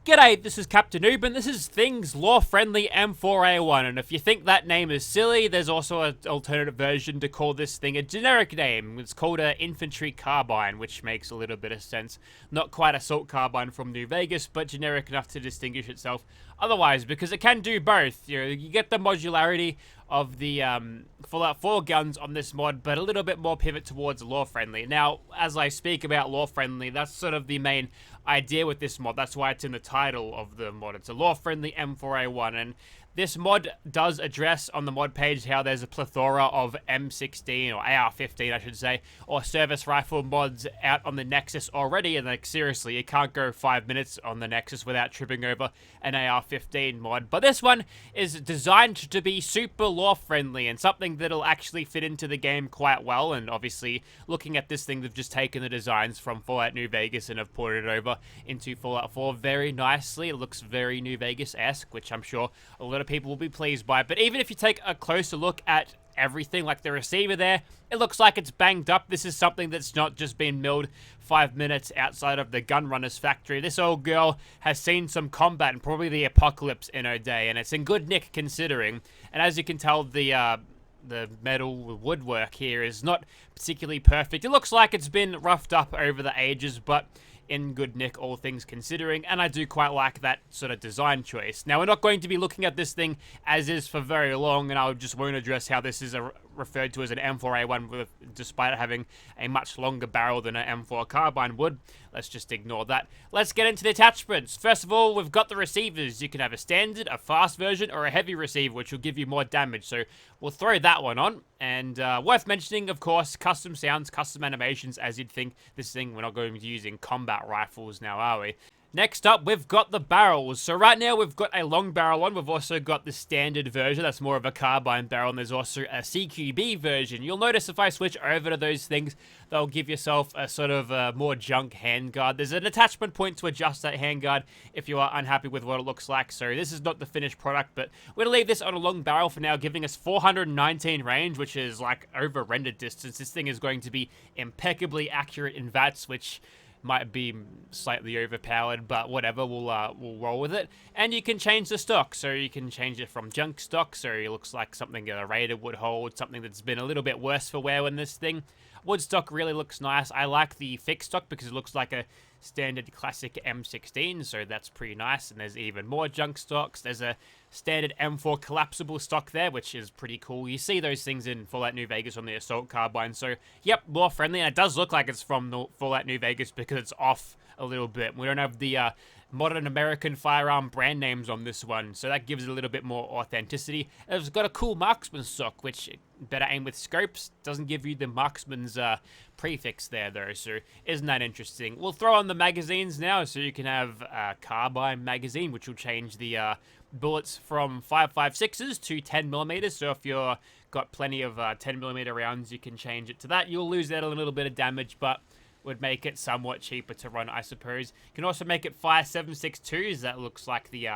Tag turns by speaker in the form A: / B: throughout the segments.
A: G'day, this is Captainoob, and this is Things Law-Friendly M4A1, and if you think that name is silly, there's also an alternative version to call this thing a generic name. It's called an Infantry Carbine, which makes a little bit of sense. Not quite Assault Carbine from New Vegas, but generic enough to distinguish itself otherwise, because it can do both. You get the modularity of the Fallout 4 guns on this mod, but a little bit more pivot towards law-friendly. Now, as I speak about law-friendly, that's sort of the main idea with this mod. That's why it's in the title of the mod. It's a law-friendly M4A1, and this mod does address on the mod page how there's a plethora of M16, or AR-15 I should say, or service rifle mods out on the Nexus already, and like seriously, you can't go 5 minutes on the Nexus without tripping over an AR-15 mod. But this one is designed to be super law-friendly, and something that'll actually fit into the game quite well, and obviously, looking at this thing, they've just taken the designs from Fallout New Vegas and have ported it over into Fallout 4 very nicely. It looks very New Vegas-esque, which I'm sure a lot of people will be pleased by. But even if you take a closer look at everything, like the receiver there, it looks like it's banged up. This is something that's not just been milled 5 minutes outside of the Gunrunner's factory. This old girl has seen some combat and probably the apocalypse in her day, and it's in good nick considering. And as you can tell, the metal woodwork here is not particularly perfect. It looks like it's been roughed up over the ages, but in good nick, all things considering, and I do quite like that sort of design choice. Now, we're not going to be looking at this thing as is for very long, and I just won't address how this is referred to as an M4A1, despite it having a much longer barrel than an M4 carbine would. Let's just ignore that. Let's get into the attachments. First of all, we've got the receivers. You can have a standard, a fast version, or a heavy receiver, which will give you more damage, so we'll throw that one on. And worth mentioning, of course, custom sounds, custom animations, as you'd think this thing, we're not going to be using combat rifles now, are we? Next up, we've got the barrels. So right now, we've got a long barrel one. We've also got the standard version. That's more of a carbine barrel. And there's also a CQB version. You'll notice if I switch over to those things, they'll give yourself a sort of more junk handguard. There's an attachment point to adjust that handguard if you are unhappy with what it looks like. So this is not the finished product, but we're going to leave this on a long barrel for now, giving us 419 range, which is like over render distance. This thing is going to be impeccably accurate in VATS, which might be slightly overpowered, but whatever, we'll roll with it. And you can change the stock, so you can change it from junk stock, so it looks like something a Raider would hold, something that's been a little bit worse for wear when this thing. Wood stock really looks nice. I like the fixed stock because it looks like a standard classic M16, so that's pretty nice. And there's even more junk stocks. There's a standard M4 collapsible stock there, which is pretty cool. You see those things in Fallout New Vegas on the Assault Carbine, so yep, more friendly. And it does look like it's from the Fallout New Vegas because it's off a little bit. We don't have the modern American firearm brand names on this one, so that gives it a little bit more authenticity. It's got a cool marksman stock, which better aim with scopes. Doesn't give you the marksman's prefix there though, so isn't that interesting? We'll throw on the magazines now, so you can have a carbine magazine, which will change the bullets from 5.56s to 10mm. So if you've got plenty of 10mm rounds, you can change it to that. You'll lose out a little bit of damage, but would make it somewhat cheaper to run, I suppose. You can also make it 5.762s. That looks like the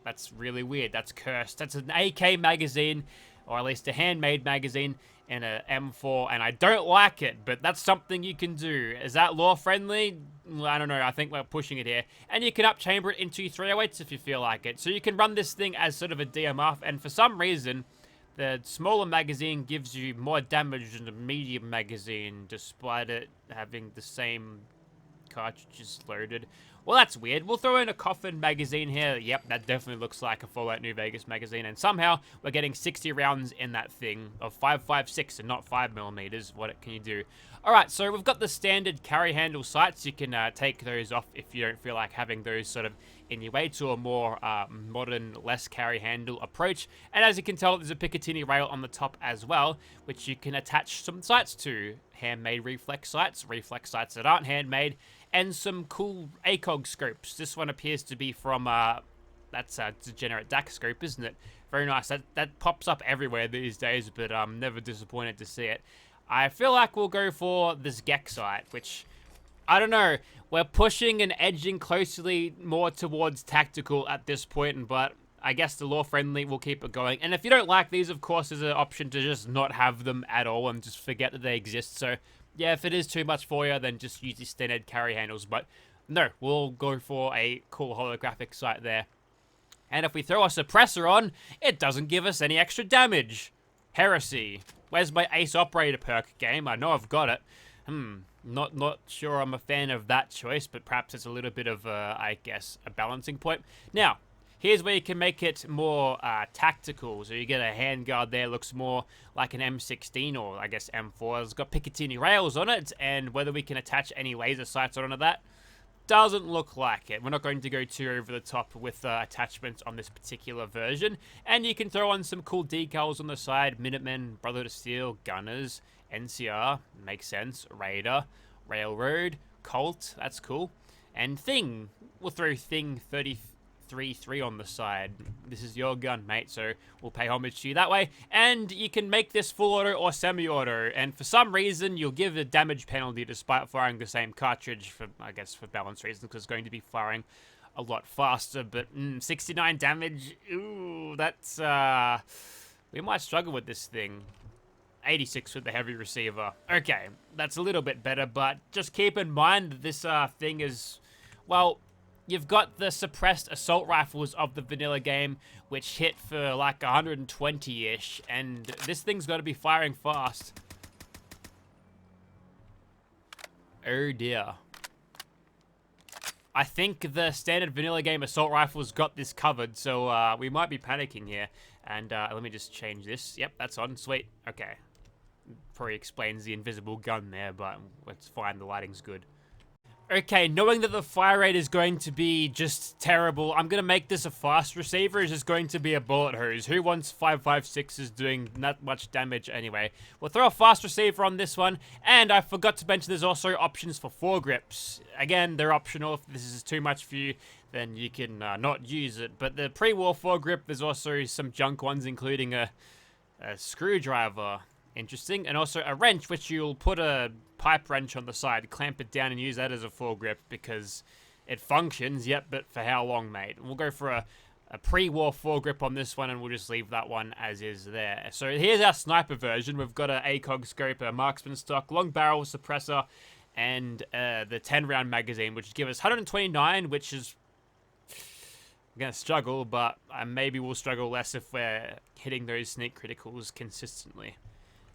A: that's really weird. That's cursed. That's an AK magazine, or at least a handmade magazine, and a M4, and I don't like it, but that's something you can do. Is that law-friendly? I don't know. I think we're pushing it here. And you can up-chamber it into 308s if you feel like it. So you can run this thing as sort of a DMR, and for some reason, the smaller magazine gives you more damage than the medium magazine, despite it having the same cartridges loaded. Well, that's weird. We'll throw in a coffin magazine here. Yep, that definitely looks like a Fallout New Vegas magazine. And somehow, we're getting 60 rounds in that thing of 5.56 and not 5mm. What can you do? Alright, so we've got the standard carry handle sights. You can take those off if you don't feel like having those sort of in your way to a more modern, less carry handle approach. And as you can tell, there's a Picatinny rail on the top as well, which you can attach some sights to. Handmade reflex sights that aren't handmade, and some cool ACOG scopes. This one appears to be from, that's a degenerate DAC scope, isn't it? Very nice. That pops up everywhere these days, but I'm never disappointed to see it. I feel like we'll go for this GEC sight, which, I don't know, we're pushing and edging closely more towards tactical at this point, but I guess the law-friendly will keep it going. And if you don't like these, of course, there's an option to just not have them at all and just forget that they exist. So, yeah, if it is too much for you, then just use the standard carry handles. But No, we'll go for a cool holographic sight there. And if we throw a suppressor on, it doesn't give us any extra damage. Heresy. Where's my Ace Operator perk game? I know I've got it. Not sure I'm a fan of that choice, but perhaps it's a little bit of, I guess, a balancing point. Now, here's where you can make it more tactical. So you get a handguard there, looks more like an M16 or I guess M4. It's got Picatinny rails on it, and whether we can attach any laser sights onto that, doesn't look like it. We're not going to go too over the top with attachments on this particular version. And you can throw on some cool decals on the side. Minutemen, Brotherhood of Steel, Gunners, NCR, makes sense, Raider, Railroad, Colt, that's cool. And Thing, we'll throw Thing 33-3 on the side. This is your gun, mate, so we'll pay homage to you that way. And you can make this full auto or semi-auto, and for some reason, you'll give a damage penalty despite firing the same cartridge, for I guess for balance reasons, because it's going to be firing a lot faster, but 69 damage, ooh, that's, we might struggle with this thing. 86 with the heavy receiver. Okay, that's a little bit better, but just keep in mind that this thing is, well, you've got the suppressed assault rifles of the vanilla game, which hit for like 120-ish, and this thing's got to be firing fast. Oh dear. I think the standard vanilla game assault rifles got this covered, so we might be panicking here. And let me just change this. Yep, that's on. Sweet. Okay. Probably explains the invisible gun there, but it's fine. The lighting's good. Okay, knowing that the fire rate is going to be just terrible, I'm going to make this a fast receiver. It's just going to be a bullet hose. Who wants 5.56s doing not much damage anyway? We'll throw a fast receiver on this one. And I forgot to mention there's also options for foregrips. Again, they're optional. If this is too much for you, then you can not use it. But the pre-war foregrip, there's also some junk ones, including a screwdriver. Interesting. And also a wrench, which you'll put a pipe wrench on the side, clamp it down and use that as a foregrip because it functions, yep, but for how long, mate? We'll go for a pre-war foregrip on this one and we'll just leave that one as is there. So here's our sniper version. We've got an ACOG scope, a marksman stock, long barrel suppressor, and the 10-round magazine, which give us 129, which is going to struggle, but maybe we'll struggle less if we're hitting those sneak criticals consistently.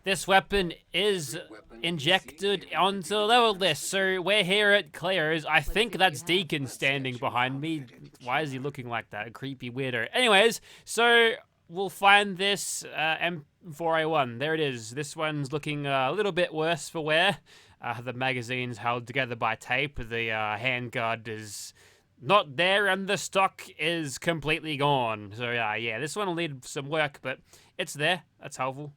A: This weapon is injected onto level list, so we're here at Claire's. I think that's Deacon standing behind me. Why is he looking like that? A creepy weirdo. Anyways, so we'll find this M4A1. There it is. This one's looking a little bit worse for wear. The magazine's held together by tape. The handguard is not there, and the stock is completely gone. So yeah, this one will need some work, but it's there. That's helpful.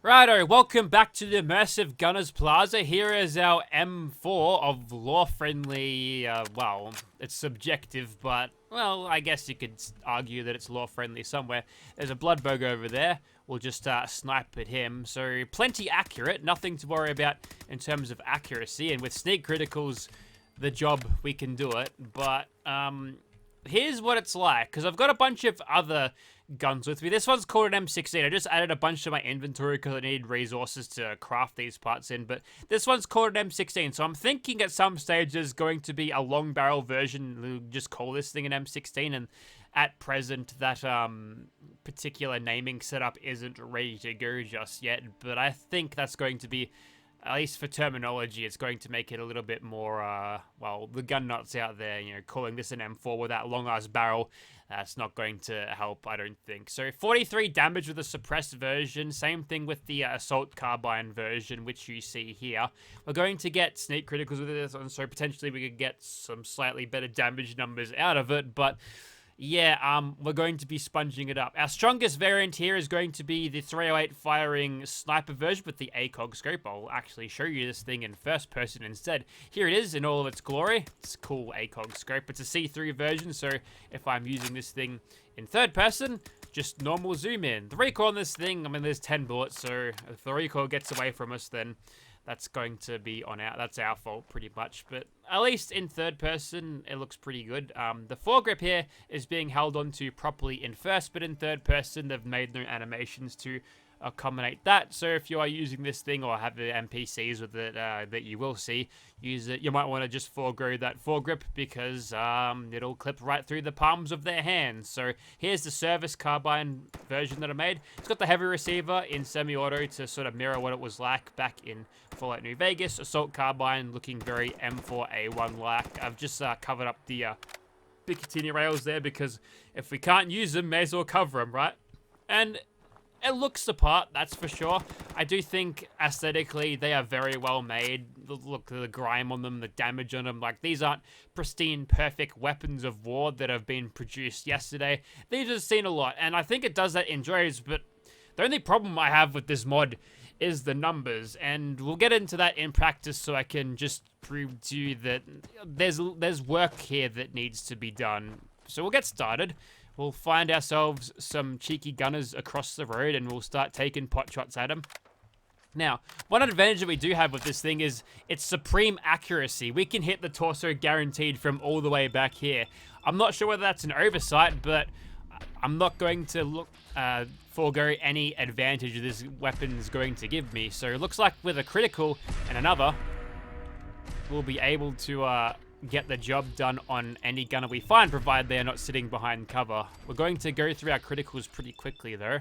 A: Righto, welcome back to the Immersive Gunners Plaza. Here is our M4 of law-friendly, well, it's subjective, but, well, I guess you could argue that it's law-friendly somewhere. There's a Bloodbug over there. We'll just snipe at him. So, plenty accurate, nothing to worry about in terms of accuracy. And with sneak criticals, the job, we can do it. But, here's what it's like, because I've got a bunch of other guns with me. This one's called an M16. I just added a bunch to my inventory because I needed resources to craft these parts in, but this one's called an M16, so I'm thinking at some stage there's going to be a long barrel version. We'll just call this thing an M16, and at present that particular naming setup isn't ready to go just yet, but I think that's going to be, at least for terminology, it's going to make it a little bit more, well, the gun nuts out there, you know, calling this an M4 with that long-ass barrel, that's not going to help, I don't think. So 43 damage with the suppressed version, same thing with the assault carbine version, which you see here. We're going to get sneak criticals with this one, so potentially we could get some slightly better damage numbers out of it, but yeah, we're going to be sponging it up. Our strongest variant here is going to be the 308 firing sniper version with the ACOG scope. I'll actually show you this thing in first person instead. Here it is in all of its glory. It's a cool ACOG scope. It's a see-through version, so if I'm using this thing in third person, just normal zoom in. The recoil on this thing, I mean, there's 10 bullets, so if the recoil gets away from us, then that's going to be on that's our fault pretty much, but at least in third person, it looks pretty good. The foregrip here is being held onto properly in first, but in third person, they've made no animations to accommodate that. So if you are using this thing or have the NPCs with it that you will see use it, you might want to just forego that foregrip because it'll clip right through the palms of their hands. So here's the service carbine version that I made. It's got the heavy receiver in semi-auto to sort of mirror what it was like back in Fallout New Vegas. Assault carbine looking very M4A1 like. I've just covered up the Picatinny rails there because if we can't use them, may as well cover them, right? And it looks the part, that's for sure. I do think aesthetically they are very well made. Look at the grime on them, the damage on them. Like, these aren't pristine, perfect weapons of war that have been produced yesterday. These have seen a lot, and I think it does that in droves, but the only problem I have with this mod is the numbers, and we'll get into that in practice so I can just prove to you that there's work here that needs to be done. So we'll get started. We'll find ourselves some cheeky gunners across the road and we'll start taking pot shots at them. Now, one advantage that we do have with this thing is its supreme accuracy. We can hit the torso guaranteed from all the way back here. I'm not sure whether that's an oversight, but I'm not going to forego any advantage this weapon's going to give me. So it looks like with a critical and another, we'll be able to get the job done on any gunner we find, provided they are not sitting behind cover. We're going to go through our criticals pretty quickly, though.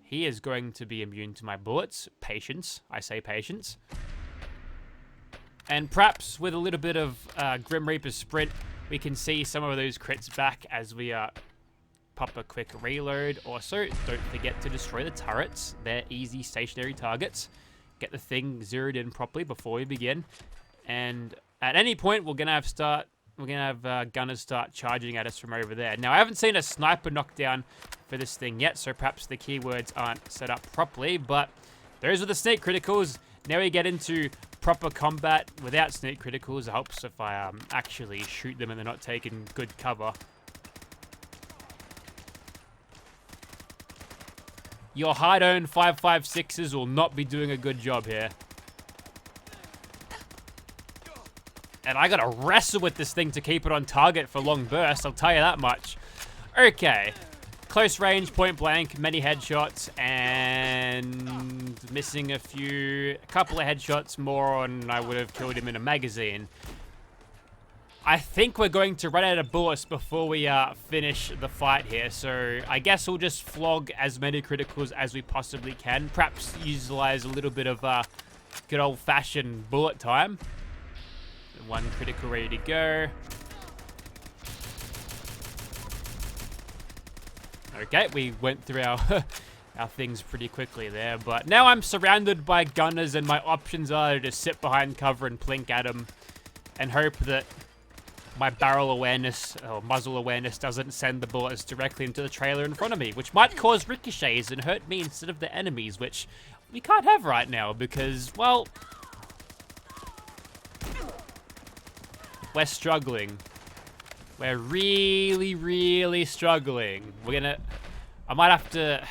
A: He is going to be immune to my bullets. Patience. I say patience. And perhaps with a little bit of Grim Reaper sprint, we can see some of those crits back as we pop a quick reload. Also, don't forget to destroy the turrets. They're easy stationary targets. Get the thing zeroed in properly before we begin. And at any point, we're gonna have gunners start charging at us from over there. Now, I haven't seen a sniper knockdown for this thing yet, so perhaps the keywords aren't set up properly, but those are the sneak criticals. Now we get into proper combat without sneak criticals. It helps if I actually shoot them and they're not taking good cover. Your hard-earned 5.56s will not be doing a good job here. And I gotta wrestle with this thing to keep it on target for long bursts, I'll tell you that much. Okay. Close range, point blank, many headshots, and missing a couple of headshots more on I would have killed him in a magazine. I think we're going to run out of bullets before we finish the fight here, so I guess we'll just flog as many criticals as we possibly can. Perhaps utilize a little bit of good old-fashioned bullet time. One critical ready to go. Okay, we went through our our things pretty quickly there, but now I'm surrounded by gunners and my options are to just sit behind cover and plink at them and hope that my barrel awareness or muzzle awareness doesn't send the bullets directly into the trailer in front of me, which might cause ricochets and hurt me instead of the enemies, which we can't have right now because, well, we're struggling. We're really, really struggling. I might have to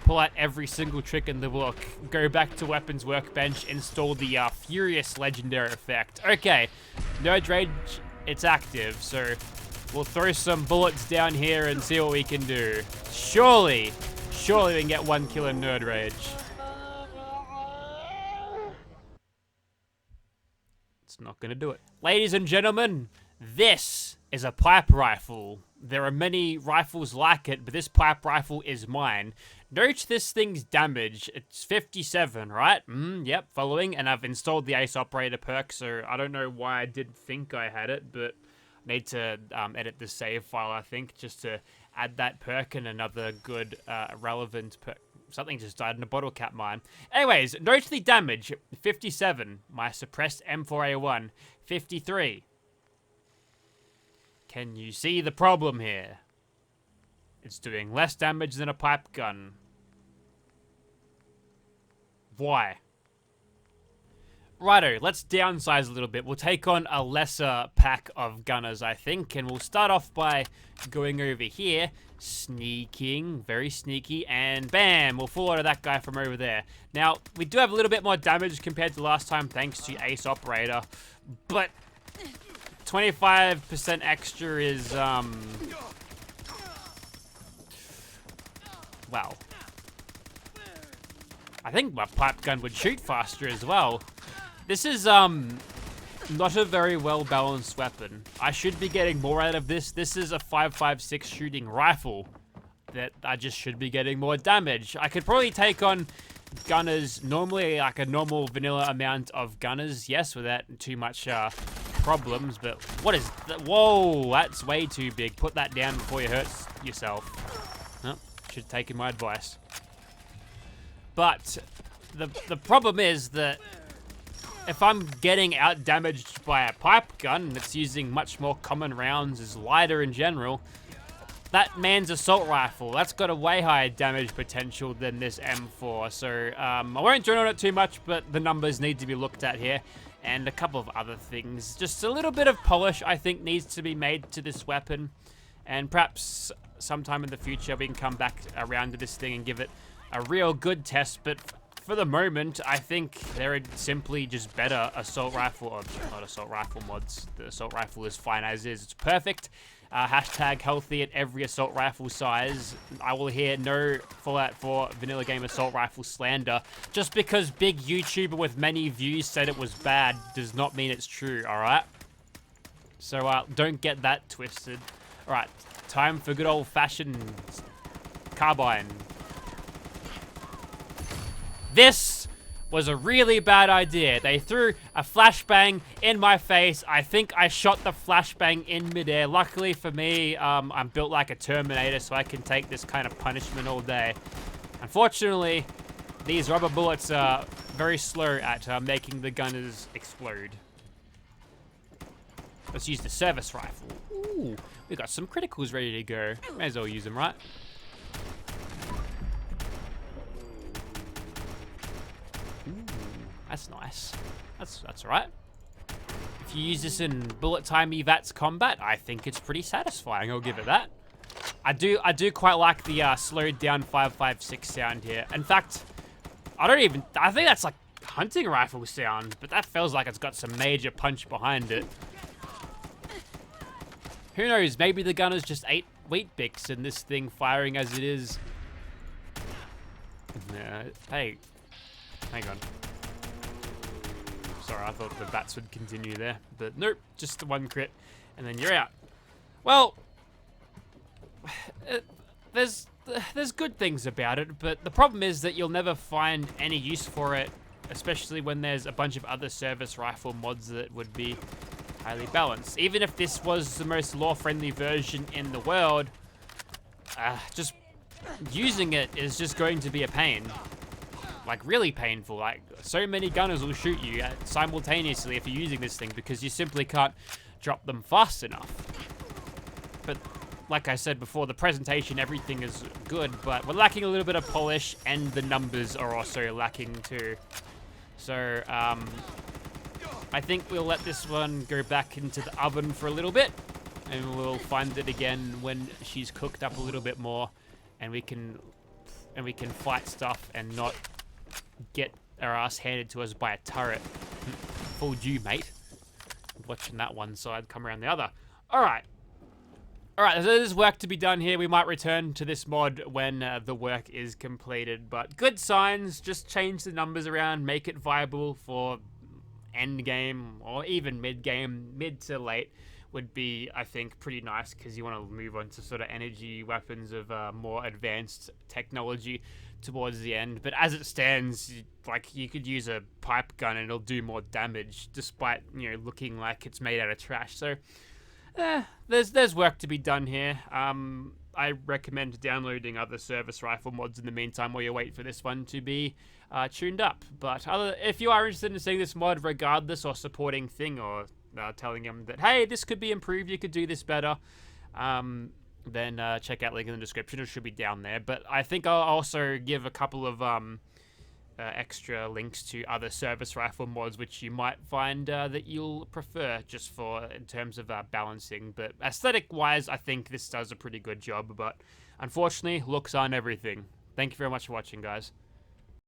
A: pull out every single trick in the book, go back to weapons workbench, install the Furious Legendary effect. Okay, Nerd Rage, it's active, so we'll throw some bullets down here and see what we can do. Surely we can get one kill in Nerd Rage. It's not gonna do it. Ladies and gentlemen, this is a pipe rifle. There are many rifles like it, but this pipe rifle is mine. Note this thing's damage. It's 57, right? Yep, following. And I've installed the Ace Operator perk, so I don't know why I did think I had it, but I need to edit the save file, I think, just to add that perk and another good relevant perk. Something just died in a bottle cap mine. Anyways, note the damage. 57. My suppressed M4A1. 53. Can you see the problem here? It's doing less damage than a pipe gun. Why? Righto, let's downsize a little bit. We'll take on a lesser pack of gunners, I think, and we'll start off by going over here, sneaking, very sneaky, and bam, we'll fall out of that guy from over there. Now, we do have a little bit more damage compared to last time, thanks to Ace Operator, but 25% extra is, well, I think my pipe gun would shoot faster as well. This is, not a very well balanced weapon. I should be getting more out of this. This is a 5.56 shooting rifle that I just should be getting more damage. I could probably take on gunners normally, like a normal vanilla amount of gunners, yes, without too much problems, but what is that? Whoa, that's way too big. Put that down before you hurt yourself. Oh, should have taken my advice. But the problem is that if I'm getting out damaged by a pipe gun that's using much more common rounds, is lighter in general, that man's assault rifle, that's got a way higher damage potential than this M4. So I won't drone on it too much, but the numbers need to be looked at here. And a couple of other things. Just a little bit of polish, I think, needs to be made to this weapon. And perhaps sometime in the future we can come back around to this thing and give it a real good test. But for the moment, I think there are simply just better assault rifle, or not assault rifle mods. The assault rifle is fine as is. It's perfect. Hashtag healthy at every assault rifle size. I will hear no Fallout 4 vanilla game assault rifle slander. Just because big YouTuber with many views said it was bad does not mean it's true, alright? So don't get that twisted. Alright, time for good old fashioned carbine. This was a really bad idea. They threw a flashbang in my face. I think I shot the flashbang in midair. Luckily for me, I'm built like a Terminator, so I can take this kind of punishment all day. Unfortunately, these rubber bullets are very slow at making the gunners explode. Let's use the service rifle. Ooh, we got some criticals ready to go. May as well use them, right? That's nice. That's alright. If you use this in bullet time evats combat, I think it's pretty satisfying. I'll give it that. I do quite like the slowed down 5.56 sound here. In fact, I think that's like hunting rifle sound, but that feels like it's got some major punch behind it. Who knows? Maybe the gunners just ate wheat bix and this thing firing as it is. Hey, hang on. Sorry, I thought the bats would continue there, but nope, just the one crit, and then you're out. Well, there's good things about it, but the problem is that you'll never find any use for it, especially when there's a bunch of other service rifle mods that would be highly balanced. Even if this was the most lore-friendly version in the world, just using it is just going to be a pain. Like, really painful. Like, so many gunners will shoot you simultaneously if you're using this thing because you simply can't drop them fast enough. But, like I said before, the presentation, everything is good, but we're lacking a little bit of polish, and the numbers are also lacking too. So, I think we'll let this one go back into the oven for a little bit, and we'll find it again when she's cooked up a little bit more, and we can fight stuff and not get our ass handed to us by a turret. Fooled you, mate. Watching that one side come around the other. Alright, there's work to be done here. We might return to this mod when the work is completed, but good signs. Just change the numbers around, make it viable for end game or even mid game. Mid to late would be, I think, pretty nice because you want to move on to sort of energy weapons of more advanced technology towards the end. But as it stands, like, you could use a pipe gun and it'll do more damage despite, you know, looking like it's made out of trash. So there's work to be done here. I recommend downloading other service rifle mods in the meantime while you wait for this one to be tuned up. But if you are interested in seeing this mod regardless, or supporting Thing, or telling them that, hey, this could be improved, you could do this better, then check out link in the description. It should be down there. But I think I'll also give a couple of extra links to other service rifle mods which you might find that you'll prefer, just for in terms of balancing. But aesthetic wise, I think this does a pretty good job, but unfortunately looks aren't everything. Thank you very much for watching, guys.